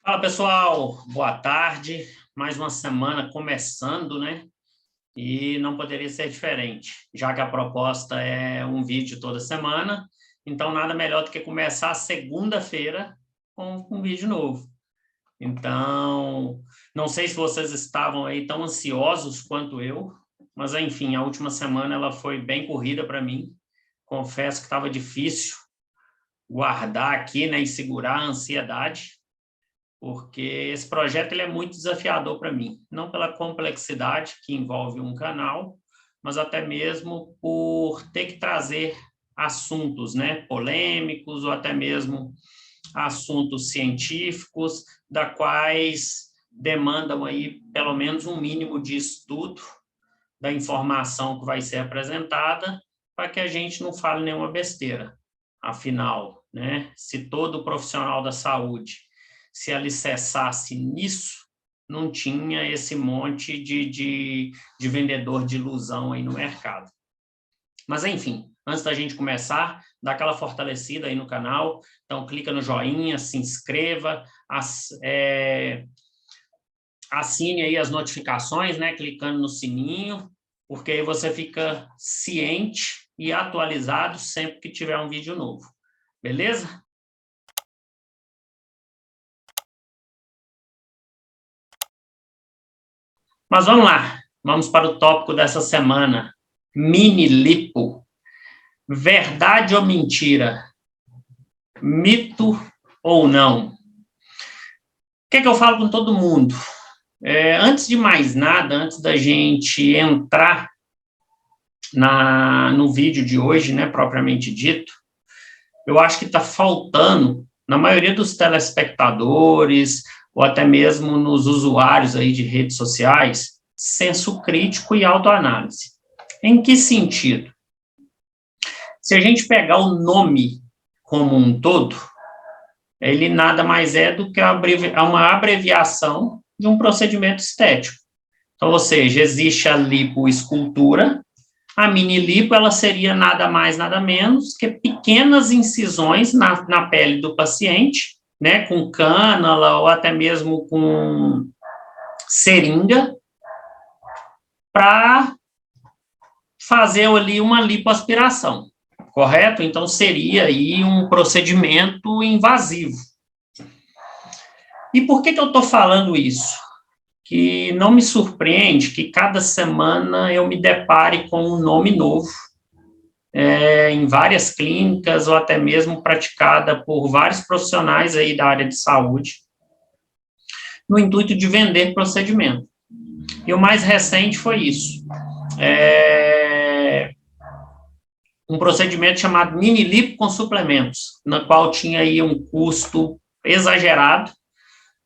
Fala pessoal, boa tarde. Mais uma semana começando, né? E não poderia ser diferente, já que a proposta é um vídeo toda semana, então nada melhor do que começar a segunda-feira com um vídeo novo. Então, não sei se vocês estavam aí tão ansiosos quanto eu, mas enfim, a última semana ela foi bem corrida para mim. Confesso que estava difícil guardar aqui, né, e segurar a ansiedade, porque esse projeto ele é muito desafiador para mim, não pela complexidade que envolve um canal, mas até mesmo por ter que trazer assuntos, né, polêmicos ou até mesmo assuntos científicos, da quais demandam aí pelo menos um mínimo de estudo da informação que vai ser apresentada, para que a gente não fale nenhuma besteira. Afinal, né, se todo profissional da saúde se alicerçasse nisso, não tinha esse monte de vendedor de ilusão aí no mercado. Mas, enfim, antes da gente começar, dá aquela fortalecida aí no canal, então clica no joinha, se inscreva, assine aí as notificações, né, clicando no sininho, porque aí você fica ciente e atualizado sempre que tiver um vídeo novo. Beleza? Mas vamos lá, vamos para o tópico dessa semana. Mini lipo. Verdade ou mentira? Mito ou não? O que eu falo com todo mundo? Antes de mais nada, antes da gente entrar no vídeo de hoje, né, propriamente dito, eu acho que está faltando, na maioria dos telespectadores, ou até mesmo nos usuários aí de redes sociais, senso crítico e autoanálise. Em que sentido? Se a gente pegar o nome como um todo, ele nada mais é do que uma abreviação de um procedimento estético. Então, ou seja, existe a lipoescultura, a mini lipo, ela seria nada mais, nada menos que pequenas incisões na pele do paciente, né, com cânula ou até mesmo com seringa, para fazer ali uma lipoaspiração, correto? Então, seria aí um procedimento invasivo. E por que eu estou falando isso? Que não me surpreende que cada semana eu me depare com um nome novo, em várias clínicas ou até mesmo praticada por vários profissionais aí da área de saúde, no intuito de vender procedimento. E o mais recente foi isso. Um procedimento chamado mini lipo com suplementos, na qual tinha aí um custo exagerado.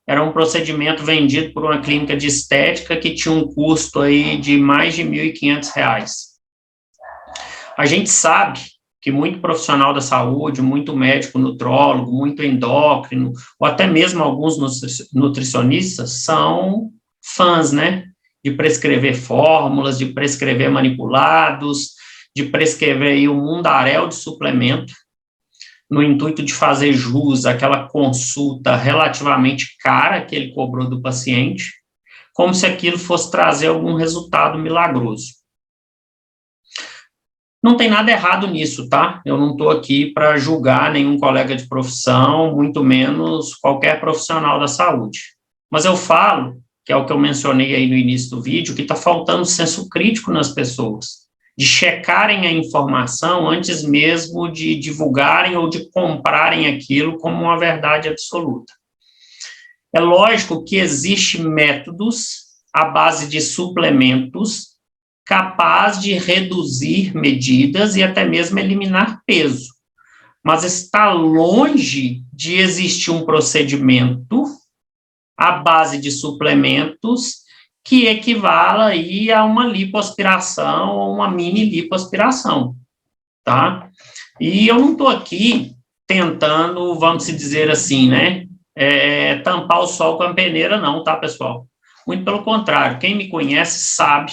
Era um procedimento vendido por uma clínica de estética que tinha um custo aí de mais de R$1.500. A gente sabe que muito profissional da saúde, muito médico nutrólogo, muito endócrino, ou até mesmo alguns nutricionistas são fãs, né, de prescrever fórmulas, de prescrever manipulados, de prescrever aí um mundaréu de suplemento, no intuito de fazer jus àquela consulta relativamente cara que ele cobrou do paciente, como se aquilo fosse trazer algum resultado milagroso. Não tem nada errado nisso, tá? Eu não estou aqui para julgar nenhum colega de profissão, muito menos qualquer profissional da saúde. Mas eu falo, que é o que eu mencionei aí no início do vídeo, que está faltando senso crítico nas pessoas, de checarem a informação antes mesmo de divulgarem ou de comprarem aquilo como uma verdade absoluta. É lógico que existem métodos à base de suplementos capaz de reduzir medidas e até mesmo eliminar peso, mas está longe de existir um procedimento à base de suplementos que equivala aí a uma lipoaspiração ou uma mini lipoaspiração, tá? E eu não estou aqui tentando, vamos dizer assim, né, tampar o sol com a peneira, não, tá, pessoal? Muito pelo contrário, quem me conhece sabe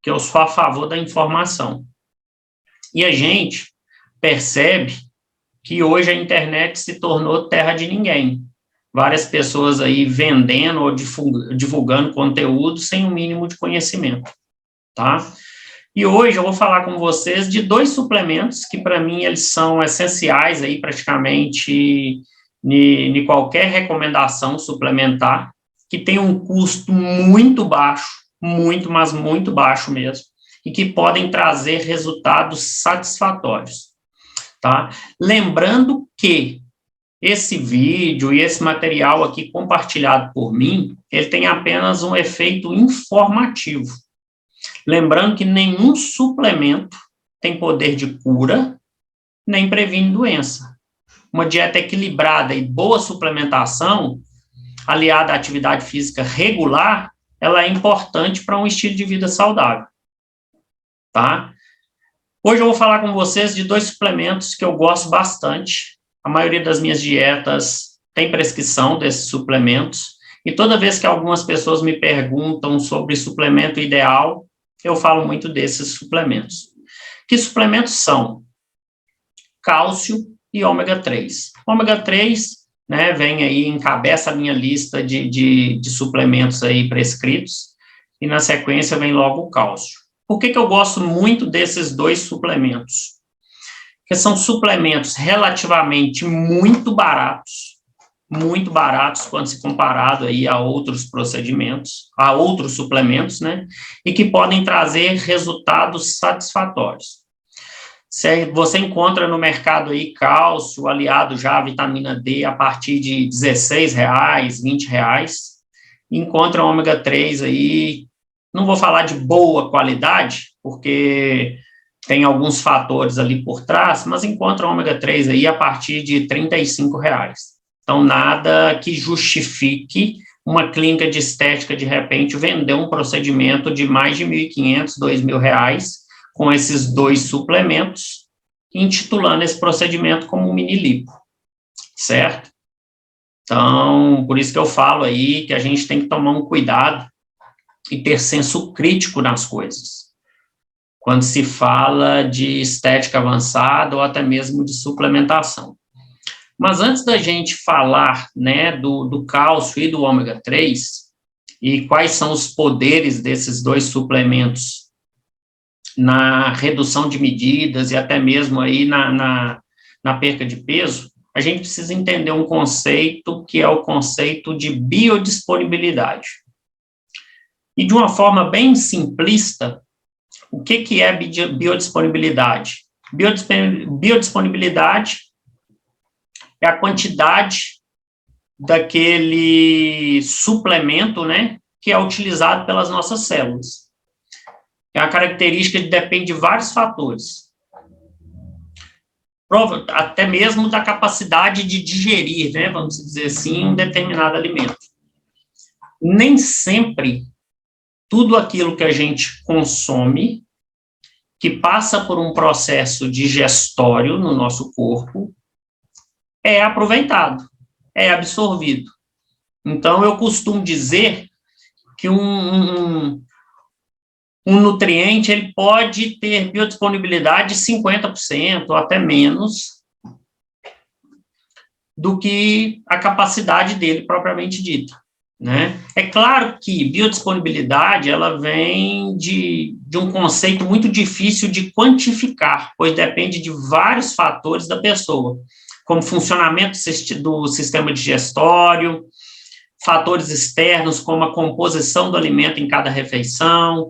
que eu sou a favor da informação. E a gente percebe que hoje a internet se tornou terra de ninguém. várias pessoas aí vendendo ou divulgando conteúdo sem o mínimo de conhecimento, tá? E hoje eu vou falar com vocês de 2 suplementos que, para mim, eles são essenciais aí praticamente em qualquer recomendação suplementar, que tem um custo muito baixo, muito, mas muito baixo mesmo, e que podem trazer resultados satisfatórios, tá? Lembrando que esse vídeo e esse material aqui compartilhado por mim, ele tem apenas um efeito informativo. Lembrando que nenhum suplemento tem poder de cura, nem previne doença. Uma dieta equilibrada e boa suplementação, aliada à atividade física regular, ela é importante para um estilo de vida saudável, tá? Hoje eu vou falar com vocês de 2 suplementos que eu gosto bastante. A maioria das minhas dietas tem prescrição desses suplementos, e toda vez que algumas pessoas me perguntam sobre suplemento ideal, eu falo muito desses suplementos. Que suplementos são? Cálcio e ômega 3. Ômega 3, né, vem aí, encabeça a minha lista de suplementos aí prescritos, e na sequência vem logo o cálcio. Por que eu gosto muito desses 2 suplementos? Porque são suplementos relativamente muito baratos quando se comparado aí a outros procedimentos, a outros suplementos, né, e que podem trazer resultados satisfatórios. Você encontra no mercado aí cálcio aliado já à vitamina D a partir de R$16, R$20, encontra ômega 3 aí, não vou falar de boa qualidade, porque tem alguns fatores ali por trás, mas encontra ômega 3 aí a partir de R$35. Então, nada que justifique uma clínica de estética, de repente, vender um procedimento de mais de R$1.500, R$2.000, com esses 2 suplementos, intitulando esse procedimento como mini lipo, certo? Então, por isso que eu falo aí que a gente tem que tomar um cuidado e ter senso crítico nas coisas, quando se fala de estética avançada ou até mesmo de suplementação. Mas antes da gente falar, né, do cálcio e do ômega 3, e quais são os poderes desses 2 suplementos na redução de medidas e até mesmo aí na perca de peso, a gente precisa entender um conceito que é o conceito de biodisponibilidade. E de uma forma bem simplista, o que é biodisponibilidade? Biodisponibilidade é a quantidade daquele suplemento, né, que é utilizado pelas nossas células. É uma característica que depende de vários fatores. Até mesmo da capacidade de digerir, né, vamos dizer assim, um determinado alimento. Nem sempre tudo aquilo que a gente consome, que passa por um processo digestório no nosso corpo, é aproveitado, é absorvido. Então, eu costumo dizer que um nutriente ele pode ter biodisponibilidade de 50% ou até menos do que a capacidade dele propriamente dita, né? É claro que biodisponibilidade ela vem de um conceito muito difícil de quantificar, pois depende de vários fatores da pessoa, como funcionamento do sistema digestório, fatores externos, como a composição do alimento em cada refeição,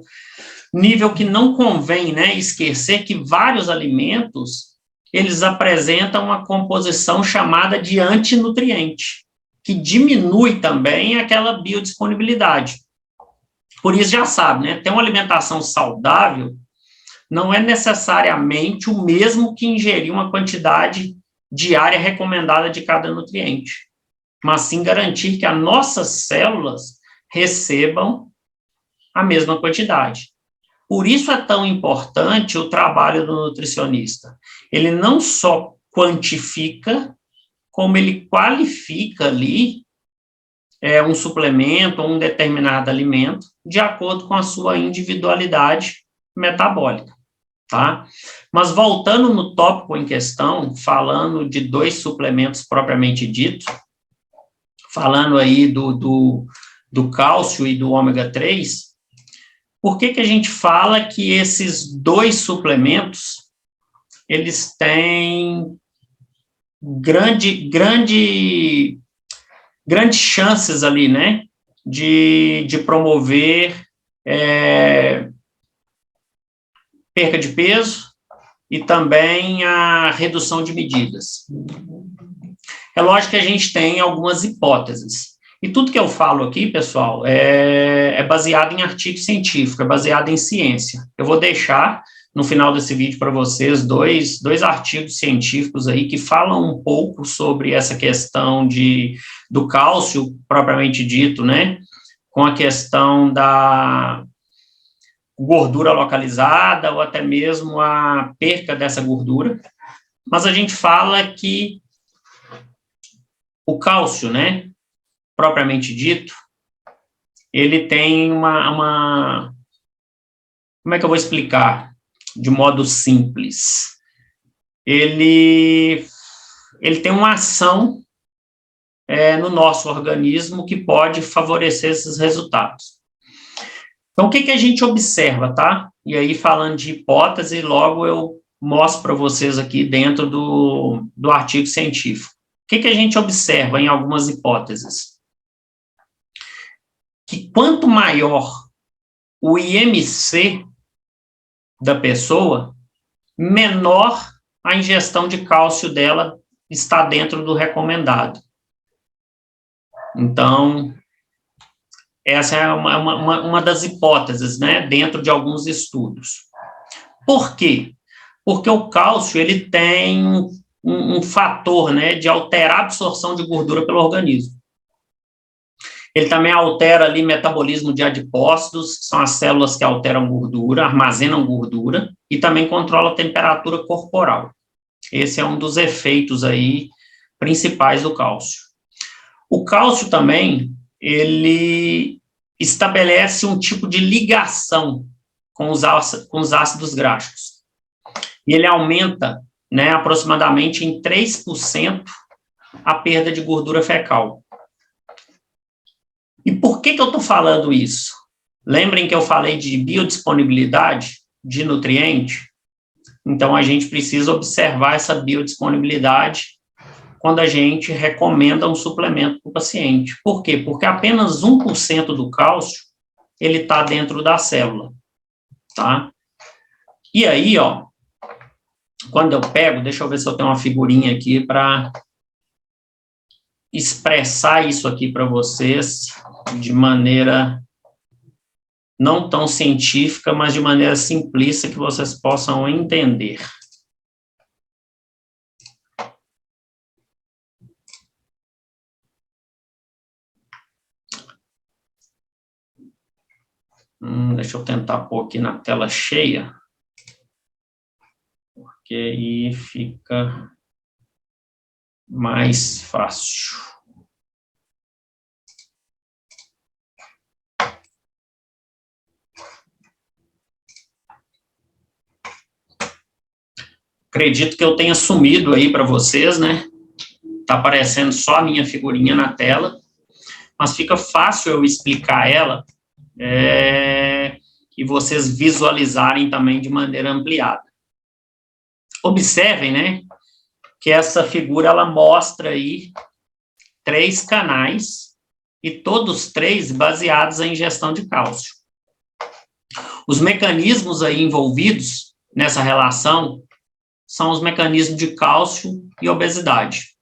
nível que não convém, né, esquecer que vários alimentos, eles apresentam uma composição chamada de antinutriente, que diminui também aquela biodisponibilidade. Por isso já sabe, né, ter uma alimentação saudável não é necessariamente o mesmo que ingerir uma quantidade diária recomendada de cada nutriente, mas sim garantir que as nossas células recebam a mesma quantidade. Por isso é tão importante o trabalho do nutricionista. Ele não só quantifica, como ele qualifica ali um suplemento ou um determinado alimento de acordo com a sua individualidade metabólica, tá? Mas voltando no tópico em questão, falando de 2 suplementos propriamente ditos, falando aí do cálcio e do ômega 3, por que a gente fala que esses dois suplementos, eles têm grandes chances ali, né, de promover perca de peso e também a redução de medidas? É lógico que a gente tem algumas hipóteses. E tudo que eu falo aqui, pessoal, é baseado em artigo científico, é baseado em ciência. Eu vou deixar no final desse vídeo para vocês dois artigos científicos aí que falam um pouco sobre essa questão do cálcio, propriamente dito, né, com a questão da gordura localizada ou até mesmo a perca dessa gordura. Mas a gente fala que o cálcio, né, propriamente dito, ele tem como é que eu vou explicar de modo simples? Ele tem uma ação no nosso organismo que pode favorecer esses resultados. Então, o que a gente observa, tá? E aí, falando de hipótese, logo eu mostro para vocês aqui dentro do artigo científico. O que a gente observa em algumas hipóteses? Que quanto maior o IMC da pessoa, menor a ingestão de cálcio dela está dentro do recomendado. Então, essa é uma das hipóteses, né, dentro de alguns estudos. Por quê? Porque o cálcio, ele tem um fator, né, de alterar a absorção de gordura pelo organismo. Ele também altera ali metabolismo de adipócitos, que são as células que alteram gordura, armazenam gordura, e também controla a temperatura corporal. Esse é um dos efeitos aí principais do cálcio. O cálcio também, ele estabelece um tipo de ligação com os ácidos graxos. E ele aumenta, né, aproximadamente em 3% a perda de gordura fecal. E por que eu estou falando isso? Lembrem que eu falei de biodisponibilidade de nutriente? Então, a gente precisa observar essa biodisponibilidade quando a gente recomenda um suplemento para o paciente. Por quê? Porque apenas 1% do cálcio, ele está dentro da célula, tá? E aí, ó, quando eu pego, deixa eu ver se eu tenho uma figurinha aqui para expressar isso aqui para vocês de maneira não tão científica, mas de maneira simplista que vocês possam entender. Deixa eu tentar pôr aqui na tela cheia, porque aí fica mais fácil. Acredito que eu tenha sumido aí para vocês, né? Tá aparecendo só a minha figurinha na tela, mas fica fácil eu explicar ela e vocês visualizarem também de maneira ampliada. Observem, né, que essa figura, ela mostra aí 3 canais, e todos 3 baseados em ingestão de cálcio. Os mecanismos aí envolvidos nessa relação são os mecanismos de cálcio e obesidade.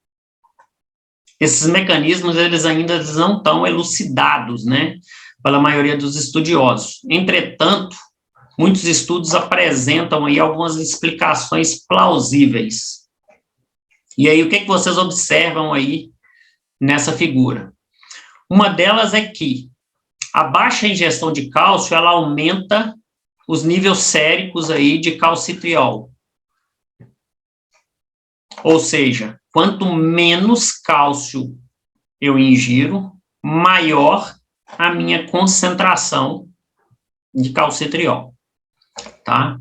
Esses mecanismos, eles ainda não estão elucidados, né, pela maioria dos estudiosos. Entretanto, muitos estudos apresentam aí algumas explicações plausíveis. E aí, o que vocês observam aí nessa figura? Uma delas é que a baixa ingestão de cálcio, ela aumenta os níveis séricos aí de calcitriol. Ou seja, quanto menos cálcio eu ingiro, maior a minha concentração de calcitriol, tá?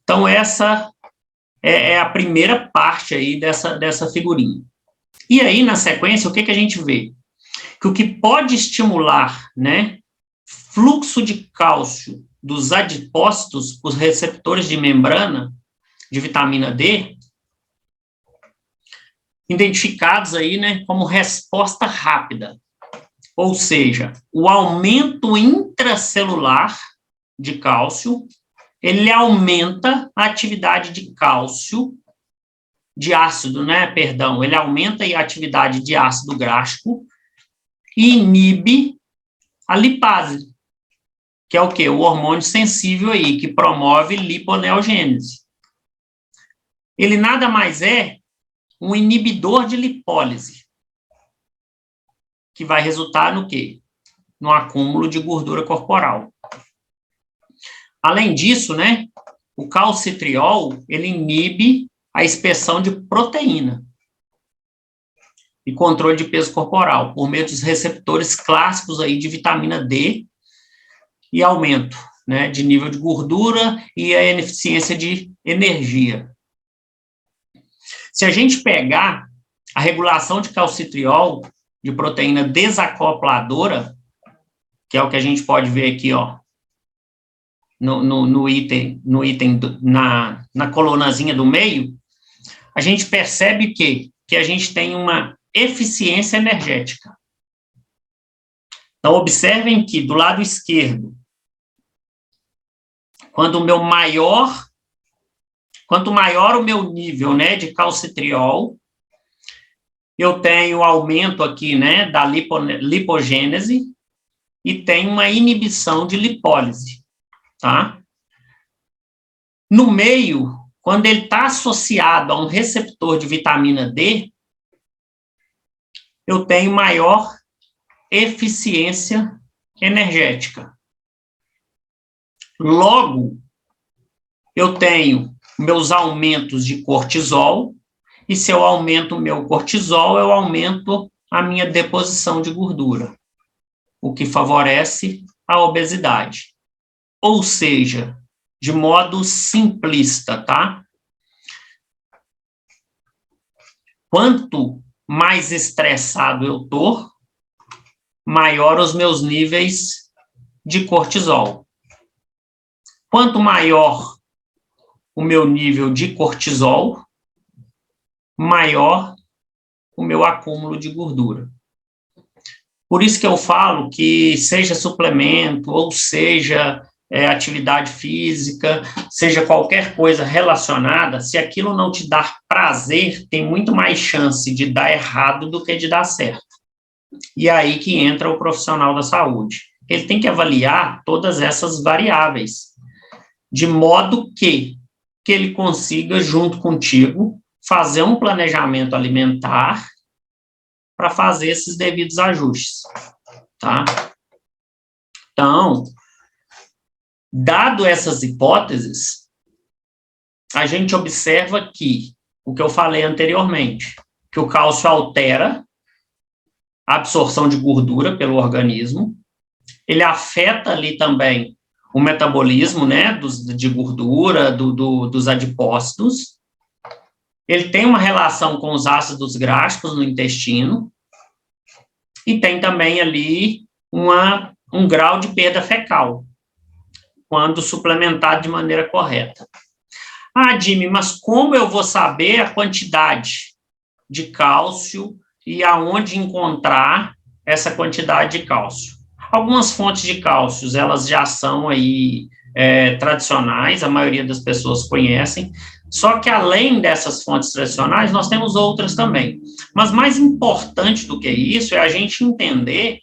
Então, essa é a primeira parte aí dessa figurinha. E aí, na sequência, o que a gente vê? que o que pode estimular, né, fluxo de cálcio dos adipócitos, os receptores de membrana de vitamina D, identificados aí, né, como resposta rápida, ou seja, o aumento intracelular de cálcio, ele aumenta a atividade de cálcio, de ácido, né, perdão, ele aumenta a atividade de ácido gráfico e inibe a lipase, que é o quê? O hormônio sensível aí, que promove liponeogênese. Ele nada mais é um inibidor de lipólise, que vai resultar no quê? No acúmulo de gordura corporal. Além disso, né, o calcitriol, ele inibe a expelsão de proteína e controle de peso corporal, por meio dos receptores clássicos aí de vitamina D e aumento, né, de nível de gordura e a eficiência de energia. Se a gente pegar a regulação de calcitriol, de proteína desacopladora, que é o que a gente pode ver aqui, ó, no item na colunazinha do meio, a gente percebe que a gente tem uma eficiência energética. Então, observem que do lado esquerdo, quanto maior o meu nível, né, de calcitriol, eu tenho aumento aqui, né, da lipogênese e tem uma inibição de lipólise, tá? No meio, quando ele está associado a um receptor de vitamina D, eu tenho maior eficiência energética. Logo, eu tenho meus aumentos de cortisol, e se eu aumento o meu cortisol, eu aumento a minha deposição de gordura, o que favorece a obesidade. Ou seja, de modo simplista, tá? Quanto mais estressado eu tô, maior os meus níveis de cortisol. Quanto maior o meu nível de cortisol, maior o meu acúmulo de gordura. Por isso que eu falo que seja suplemento, ou seja atividade física, seja qualquer coisa relacionada, se aquilo não te dá prazer, tem muito mais chance de dar errado do que de dar certo. E é aí que entra o profissional da saúde. Ele tem que avaliar todas essas variáveis, de modo que ele consiga, junto contigo, fazer um planejamento alimentar para fazer esses devidos ajustes, tá? Então, dado essas hipóteses, a gente observa que, o que eu falei anteriormente, que o cálcio altera a absorção de gordura pelo organismo, ele afeta ali também o metabolismo, né, de gordura, dos adipócitos, ele tem uma relação com os ácidos gráficos no intestino, e tem também ali um grau de perda fecal, quando suplementado de maneira correta. Ah, Jimmy, mas como eu vou saber a quantidade de cálcio e aonde encontrar essa quantidade de cálcio? Algumas fontes de cálcios, elas já são aí tradicionais, a maioria das pessoas conhecem, só que além dessas fontes tradicionais, nós temos outras também. Mas mais importante do que isso é a gente entender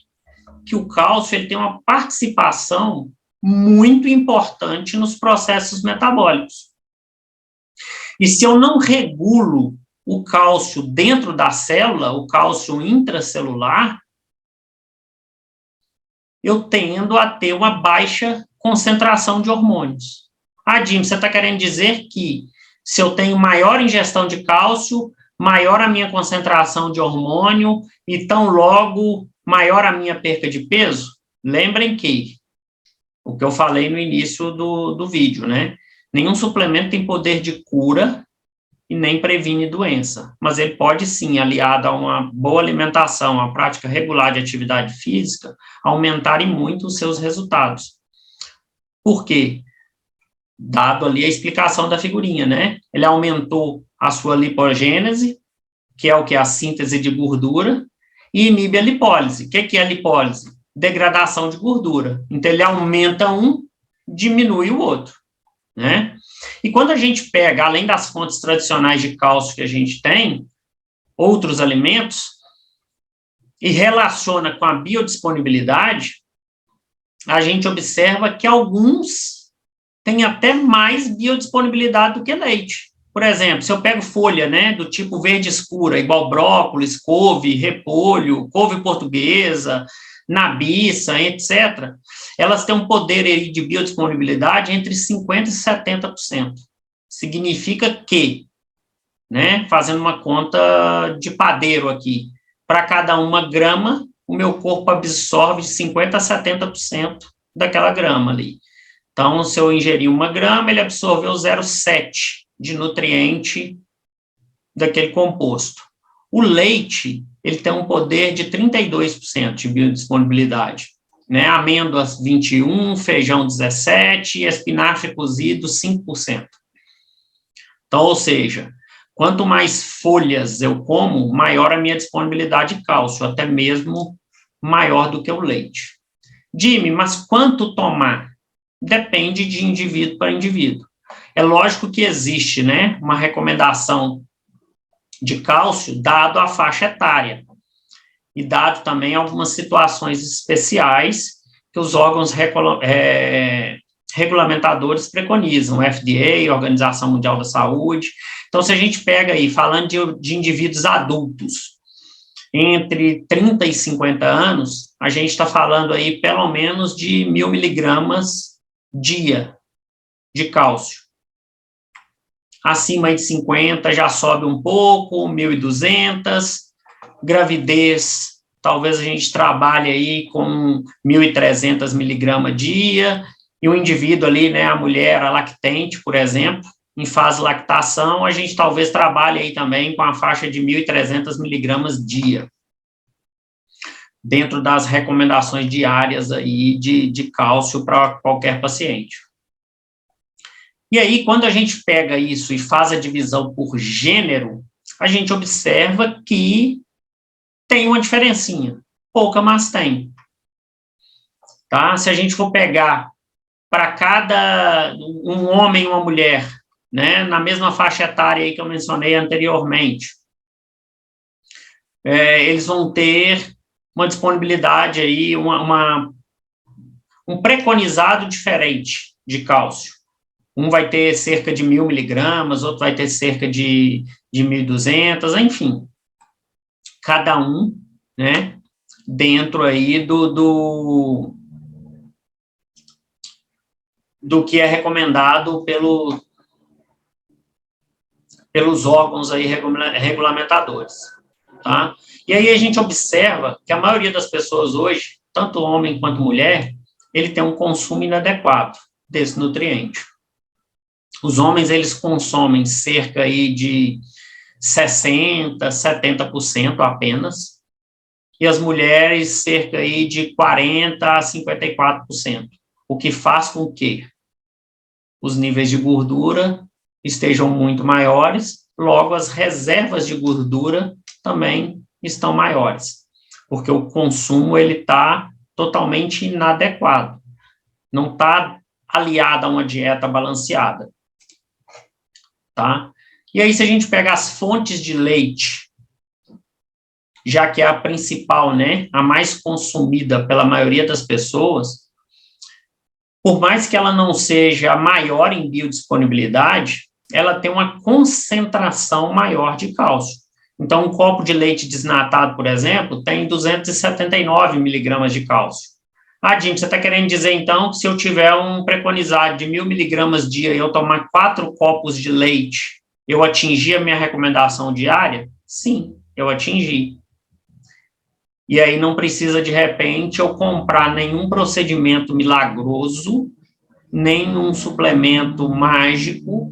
que o cálcio ele tem uma participação muito importante nos processos metabólicos. E se eu não regulo o cálcio dentro da célula, o cálcio intracelular, eu tendo a ter uma baixa concentração de hormônios. Ah, Jim, você está querendo dizer que se eu tenho maior ingestão de cálcio, maior a minha concentração de hormônio, e tão logo maior a minha perca de peso? Lembrem que o que eu falei no início do vídeo, né? Nenhum suplemento tem poder de cura e nem previne doença, mas ele pode sim, aliado a uma boa alimentação, a prática regular de atividade física, aumentar e muito os seus resultados. Por quê? Dado ali a explicação da figurinha, né? Ele aumentou a sua lipogênese, que é o que é a síntese de gordura, e inibe a lipólise. O que é a lipólise? Degradação de gordura. Então, ele aumenta um, diminui o outro, né? E quando a gente pega, além das fontes tradicionais de cálcio que a gente tem, outros alimentos, e relaciona com a biodisponibilidade, a gente observa que alguns têm até mais biodisponibilidade do que leite. Por exemplo, se eu pego folha, né, do tipo verde escura, igual brócolis, couve, repolho, couve portuguesa, nabiça, etc., elas têm um poder aí de biodisponibilidade entre 50% e 70%. Significa que, né, fazendo uma conta de padeiro aqui, para cada 1 grama, o meu corpo absorve de 50% a 70% daquela grama ali. Então, se eu ingerir 1 grama, ele absorveu 0,7 de nutriente daquele composto. O leite, ele tem um poder de 32% de biodisponibilidade, né? Amêndoas 21%, feijão 17% e espinafre cozido 5%. Então, ou seja, quanto mais folhas eu como, maior a minha disponibilidade de cálcio, até mesmo maior do que o leite. Jimmy, mas quanto tomar? Depende de indivíduo para indivíduo. É lógico que existe, né, uma recomendação de cálcio dado a faixa etária e dado também algumas situações especiais que os órgãos regulamentadores preconizam, FDA, Organização Mundial da Saúde. Então, se a gente pega aí, falando de indivíduos adultos, entre 30 e 50 anos, a gente está falando aí pelo menos de 1.000 miligramas dia de cálcio. Acima de 50 já sobe um pouco, 1.200, gravidez, talvez a gente trabalhe aí com 1.300 miligramas dia, e o indivíduo ali, né, a mulher, a lactente, por exemplo, em fase de lactação, a gente talvez trabalhe aí também com a faixa de 1.300 miligramas dia, dentro das recomendações diárias aí de cálcio para qualquer paciente. E aí, quando a gente pega isso e faz a divisão por gênero, a gente observa que tem uma diferencinha, pouca, mas tem. Tá? Se a gente for pegar para cada um homem e uma mulher, né, na mesma faixa etária aí que eu mencionei anteriormente, eles vão ter uma disponibilidade aí, um preconizado diferente de cálcio. Um vai ter cerca de 1.000 miligramas, outro vai ter cerca de 1.200, enfim. Cada um, né, dentro aí do que é recomendado pelos órgãos aí regulamentadores, tá? E aí a gente observa que a maioria das pessoas hoje, tanto homem quanto mulher, ele tem um consumo inadequado desse nutriente. Os homens, eles consomem cerca aí de 60%, 70% apenas, e as mulheres cerca aí de 40% a 54%, o que faz com que os níveis de gordura estejam muito maiores, logo as reservas de gordura também estão maiores, porque o consumo ele está totalmente inadequado, não está aliado a uma dieta balanceada. Tá? E aí, se a gente pega as fontes de leite, já que é a principal, né, a mais consumida pela maioria das pessoas, por mais que ela não seja maior em biodisponibilidade, ela tem uma concentração maior de cálcio. Então, um copo de leite desnatado, por exemplo, tem 279 miligramas de cálcio. Ah, Jim, você está querendo dizer, então, que se eu tiver um preconizado de 1.000 miligramas dia e eu tomar 4 copos de leite, eu atingi a minha recomendação diária? Sim, eu atingi. E aí não precisa, de repente, eu comprar nenhum procedimento milagroso, nenhum suplemento mágico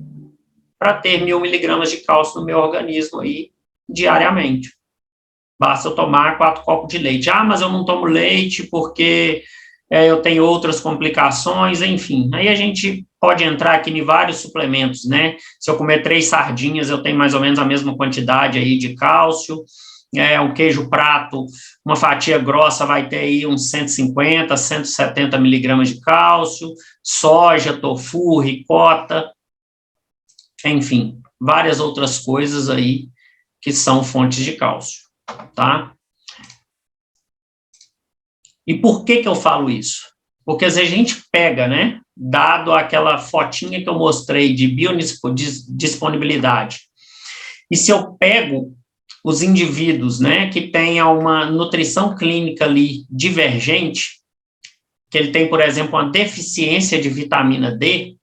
para ter 1.000 miligramas de cálcio no meu organismo aí diariamente. Basta eu tomar 4 copos de leite. Ah, mas eu não tomo leite porque eu tenho outras complicações, enfim. Aí a gente pode entrar aqui em vários suplementos, né? Se eu comer 3 sardinhas, eu tenho mais ou menos a mesma quantidade aí de cálcio. Um queijo prato, uma fatia grossa vai ter aí uns 150, 170 miligramas de cálcio. Soja, tofu, ricota, enfim, várias outras coisas aí que são fontes de cálcio, tá? E por que eu falo isso? Porque às vezes a gente pega, né, dado aquela fotinha que eu mostrei de biodisponibilidade, e se eu pego os indivíduos, né, que tenham uma nutrição clínica ali divergente, que ele tem, por exemplo, uma deficiência de vitamina D,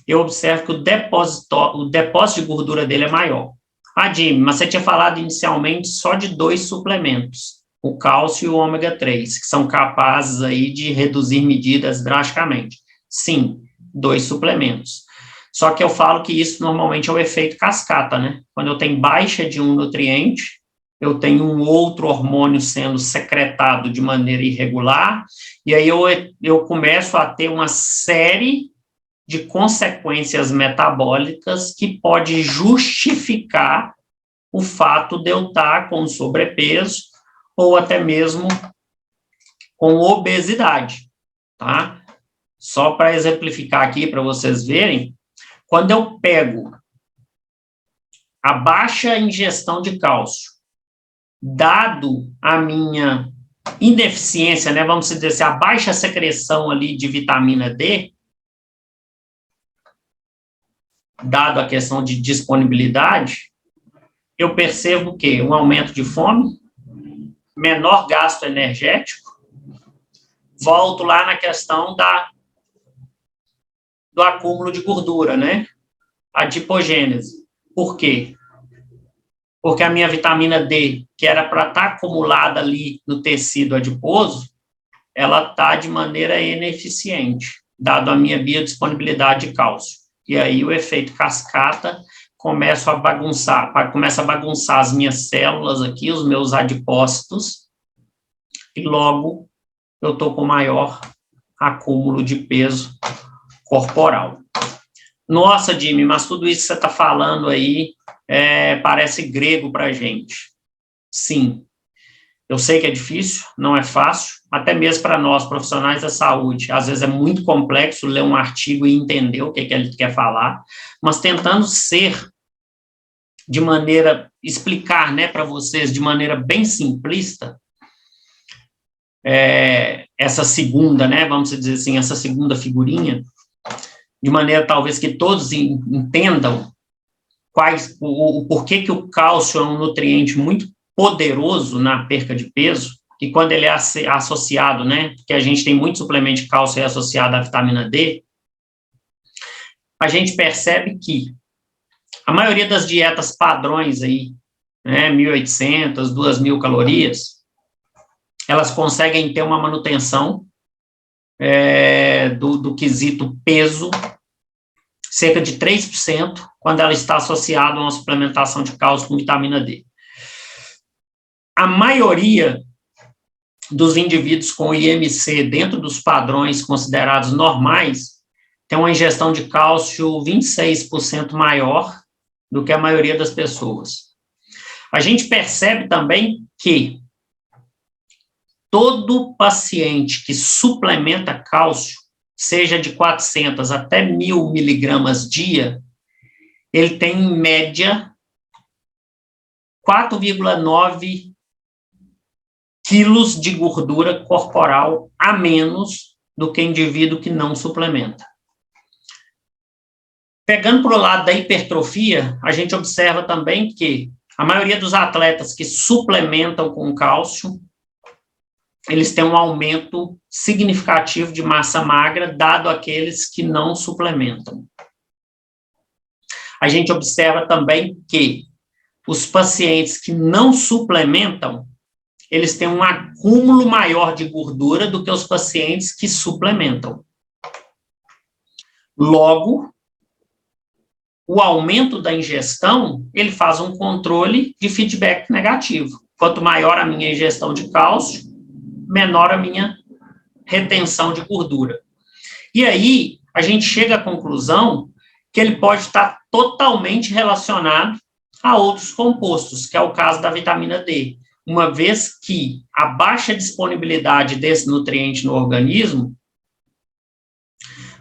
eu observo que o depósito de gordura dele é maior. Ah, Jimmy, mas você tinha falado inicialmente só de 2 suplementos, o cálcio e o ômega 3, que são capazes aí de reduzir medidas drasticamente. Sim, 2 suplementos. Só que eu falo que isso normalmente é o efeito cascata, né? Quando eu tenho baixa de um nutriente, eu tenho um outro hormônio sendo secretado de maneira irregular, e aí eu começo a ter uma série de consequências metabólicas que pode justificar o fato de eu estar com sobrepeso ou até mesmo com obesidade, tá? Só para exemplificar aqui, para vocês verem, quando eu pego a baixa ingestão de cálcio, dado a minha ineficiência, né, vamos dizer assim, a baixa secreção ali de vitamina D, dado a questão de disponibilidade, eu percebo que um aumento de fome, menor gasto energético, volto lá na questão do acúmulo de gordura, né? Adipogênese. Por quê? Porque a minha vitamina D, que era para estar acumulada ali no tecido adiposo, ela está de maneira ineficiente, dado a minha biodisponibilidade de cálcio. E aí o efeito cascata começa a bagunçar as minhas células aqui, os meus adipócitos, e logo eu estou com maior acúmulo de peso corporal. Nossa, Jimmy, mas tudo isso que você está falando aí parece grego para a gente. Sim, eu sei que é difícil, não é fácil, até mesmo para nós, profissionais da saúde. Às vezes é muito complexo ler um artigo e entender o que ele quer falar, mas tentando explicar, né, para vocês de maneira bem simplista, essa segunda, né, vamos dizer assim, essa segunda figurinha, de maneira talvez que todos entendam o porquê que o cálcio é um nutriente muito poderoso na perca de peso, e quando ele é associado, né, que a gente tem muito suplemento de cálcio associado à vitamina D, a gente percebe que a maioria das dietas padrões aí, né, 1.800, 2.000 calorias, elas conseguem ter uma manutenção do quesito peso, cerca de 3%, quando ela está associada a uma suplementação de cálcio com vitamina D. A maioria dos indivíduos com IMC dentro dos padrões considerados normais tem uma ingestão de cálcio 26% maior do que a maioria das pessoas. A gente percebe também que todo paciente que suplementa cálcio, seja de 400 até 1.000 miligramas dia, ele tem, em média, 4,9 quilos de gordura corporal a menos do que indivíduo que não suplementa. Pegando para o lado da hipertrofia, a gente observa também que a maioria dos atletas que suplementam com cálcio, eles têm um aumento significativo de massa magra, dado aqueles que não suplementam. A gente observa também que os pacientes que não suplementam, eles têm um acúmulo maior de gordura do que os pacientes que suplementam. Logo, o aumento da ingestão, ele faz um controle de feedback negativo. Quanto maior a minha ingestão de cálcio, menor a minha retenção de gordura. E aí, a gente chega à conclusão que ele pode estar totalmente relacionado a outros compostos, que é o caso da vitamina D, uma vez que a baixa disponibilidade desse nutriente no organismo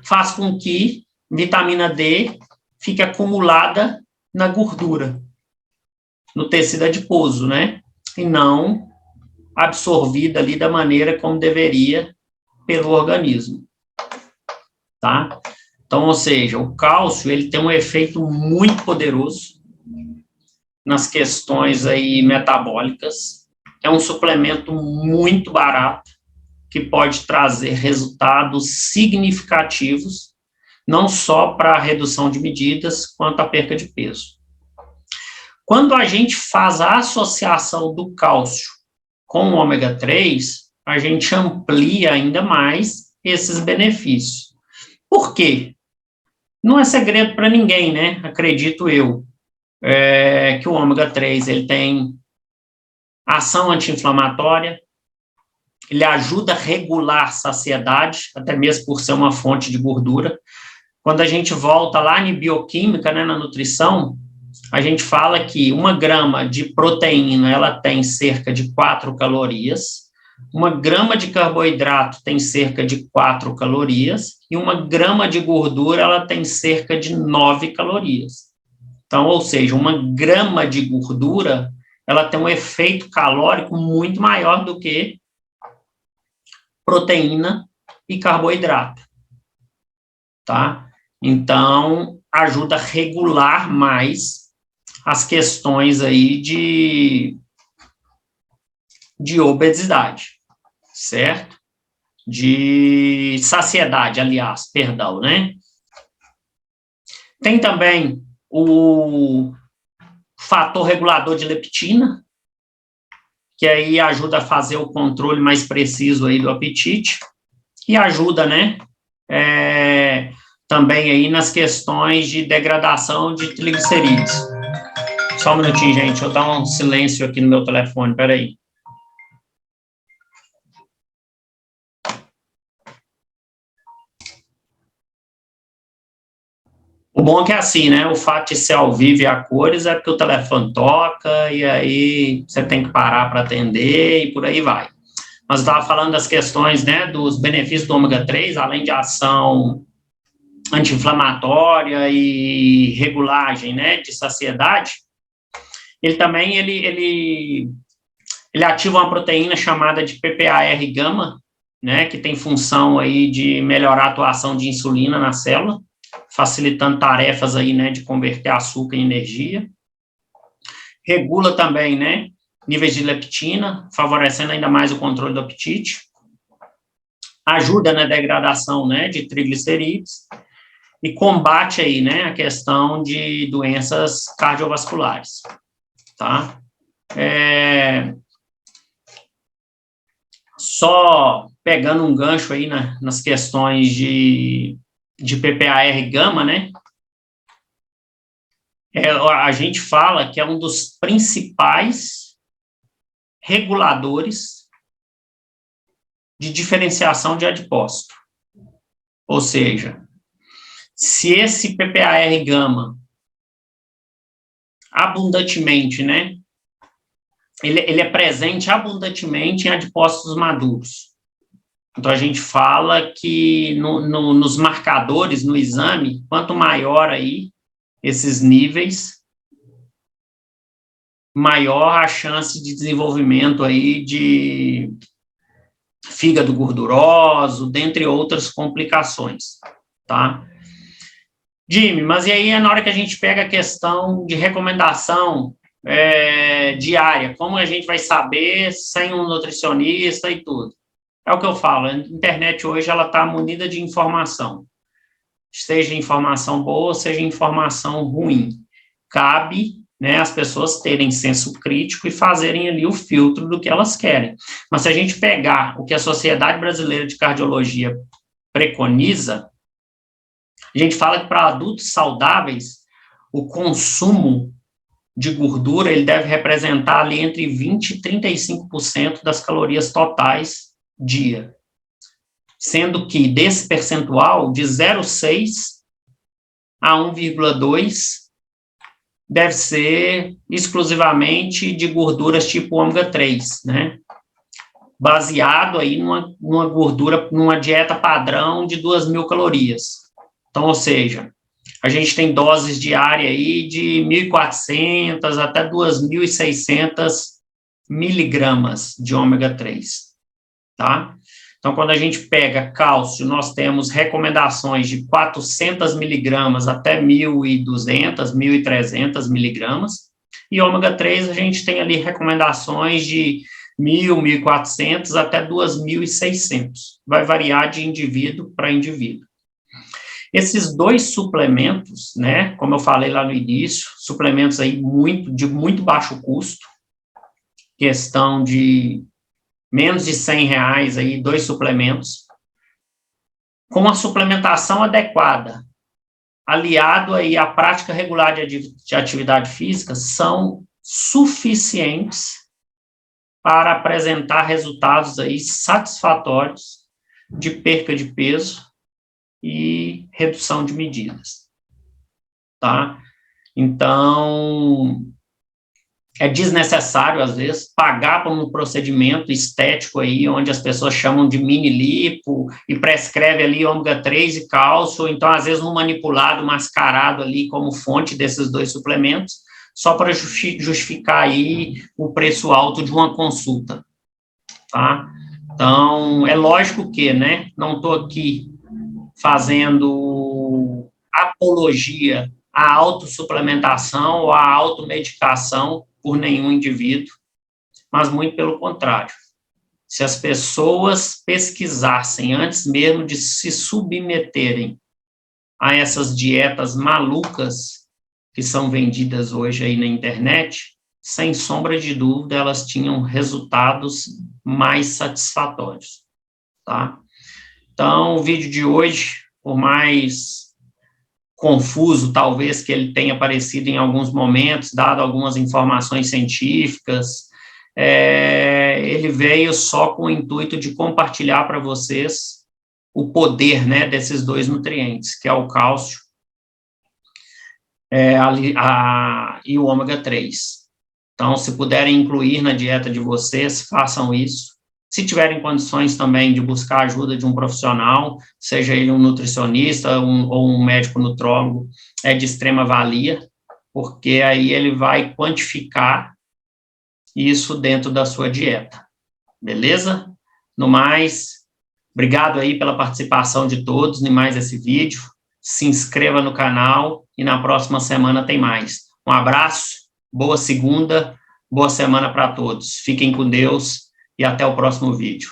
faz com que vitamina D fique acumulada na gordura, no tecido adiposo, né? E não absorvida ali da maneira como deveria pelo organismo, tá? Então, ou seja, o cálcio, ele tem um efeito muito poderoso nas questões aí metabólicas, é um suplemento muito barato, que pode trazer resultados significativos, não só para a redução de medidas, quanto a perca de peso. Quando a gente faz a associação do cálcio com o ômega 3, a gente amplia ainda mais esses benefícios. Por quê? Não é segredo para ninguém, né? Acredito eu, que o ômega 3 ele tem ação anti-inflamatória, ele ajuda a regular a saciedade, até mesmo por ser uma fonte de gordura. Quando a gente volta lá em bioquímica, né, na nutrição, a gente fala que 1 grama de proteína, ela tem cerca de 4 calorias, 1 grama de carboidrato tem cerca de 4 calorias, e 1 grama de gordura, ela tem cerca de 9 calorias. Então, ou seja, 1 grama de gordura, ela tem um efeito calórico muito maior do que proteína e carboidrato, tá? Então, ajuda a regular mais as questões aí de obesidade, certo? De saciedade, aliás, perdão, né? Tem também o fator regulador de leptina, que aí ajuda a fazer o controle mais preciso aí do apetite, e ajuda, né, também aí nas questões de degradação de triglicerídeos. Só um minutinho, gente, deixa eu dar um silêncio aqui no meu telefone, peraí. O bom é que é assim, né, o fato de ser ao vivo e a cores é porque o telefone toca, e aí você tem que parar para atender, e por aí vai. Mas eu estava falando das questões, né, dos benefícios do ômega 3, além de ação anti-inflamatória e regulagem, né, de saciedade, ele também, ele ativa uma proteína chamada de PPAR-gama, né, que tem função aí de melhorar a atuação de insulina na célula, facilitando tarefas aí, né, de converter açúcar em energia. Regula também, né, níveis de leptina, favorecendo ainda mais o controle do apetite. Ajuda na degradação, né, de triglicerídeos e combate aí, né, a questão de doenças cardiovasculares, tá? Só pegando um gancho aí nas questões de PPAR-gama, né, a gente fala que é um dos principais reguladores de diferenciação de adipócito. Ou seja, se esse PPAR-gama abundantemente, né, ele é presente abundantemente em adipócitos maduros. Então, a gente fala que nos marcadores, no exame, quanto maior aí esses níveis, maior a chance de desenvolvimento aí de fígado gorduroso, dentre outras complicações, tá? Jimmy, mas e aí na hora que a gente pega a questão de recomendação diária, como a gente vai saber sem um nutricionista e tudo? É o que eu falo, a internet hoje ela está munida de informação, seja informação boa, seja informação ruim. Cabe, né, as pessoas terem senso crítico e fazerem ali o filtro do que elas querem. Mas se a gente pegar o que a Sociedade Brasileira de Cardiologia preconiza, a gente fala que para adultos saudáveis, o consumo de gordura, ele deve representar ali entre 20% e 35% das calorias totais dia. Sendo que desse percentual, de 0,6 a 1,2 deve ser exclusivamente de gorduras tipo ômega 3, né? Baseado aí numa gordura, numa dieta padrão de 2.000 calorias. Então, ou seja, a gente tem doses diárias aí de 1.400 até 2.600 miligramas de ômega 3, tá? Então, quando a gente pega cálcio, nós temos recomendações de 400 miligramas até 1.200, 1.300 miligramas, e ômega 3 a gente tem ali recomendações de 1.000, 1.400 até 2.600, vai variar de indivíduo para indivíduo. Esses dois suplementos, né, como eu falei lá no início, suplementos aí de muito baixo custo, questão de menos de R$100 aí, 2 suplementos, com a suplementação adequada, aliado aí à prática regular de atividade física, são suficientes para apresentar resultados aí satisfatórios de perca de peso e redução de medidas, tá? Então, é desnecessário, às vezes, pagar por um procedimento estético aí, onde as pessoas chamam de mini-lipo e prescreve ali ômega 3 e cálcio, então, às vezes, um manipulado, mascarado ali como fonte desses dois suplementos, só para justificar aí o preço alto de uma consulta, tá? Então, é lógico que, né, não estou aqui fazendo apologia à autossuplementação ou à automedicação por nenhum indivíduo, mas muito pelo contrário. Se as pessoas pesquisassem antes mesmo de se submeterem a essas dietas malucas que são vendidas hoje aí na internet, sem sombra de dúvida, elas tinham resultados mais satisfatórios, tá? Então, o vídeo de hoje, por mais confuso, talvez, que ele tenha parecido em alguns momentos, dado algumas informações científicas, ele veio só com o intuito de compartilhar para vocês o poder, né, desses dois nutrientes, que é o cálcio e o ômega 3. Então, se puderem incluir na dieta de vocês, façam isso. Se tiverem condições também de buscar a ajuda de um profissional, seja ele um nutricionista ou um médico nutrólogo, é de extrema valia, porque aí ele vai quantificar isso dentro da sua dieta, beleza? No mais, obrigado aí pela participação de todos em mais esse vídeo, se inscreva no canal e na próxima semana tem mais. Um abraço, boa segunda, boa semana para todos. Fiquem com Deus e até o próximo vídeo.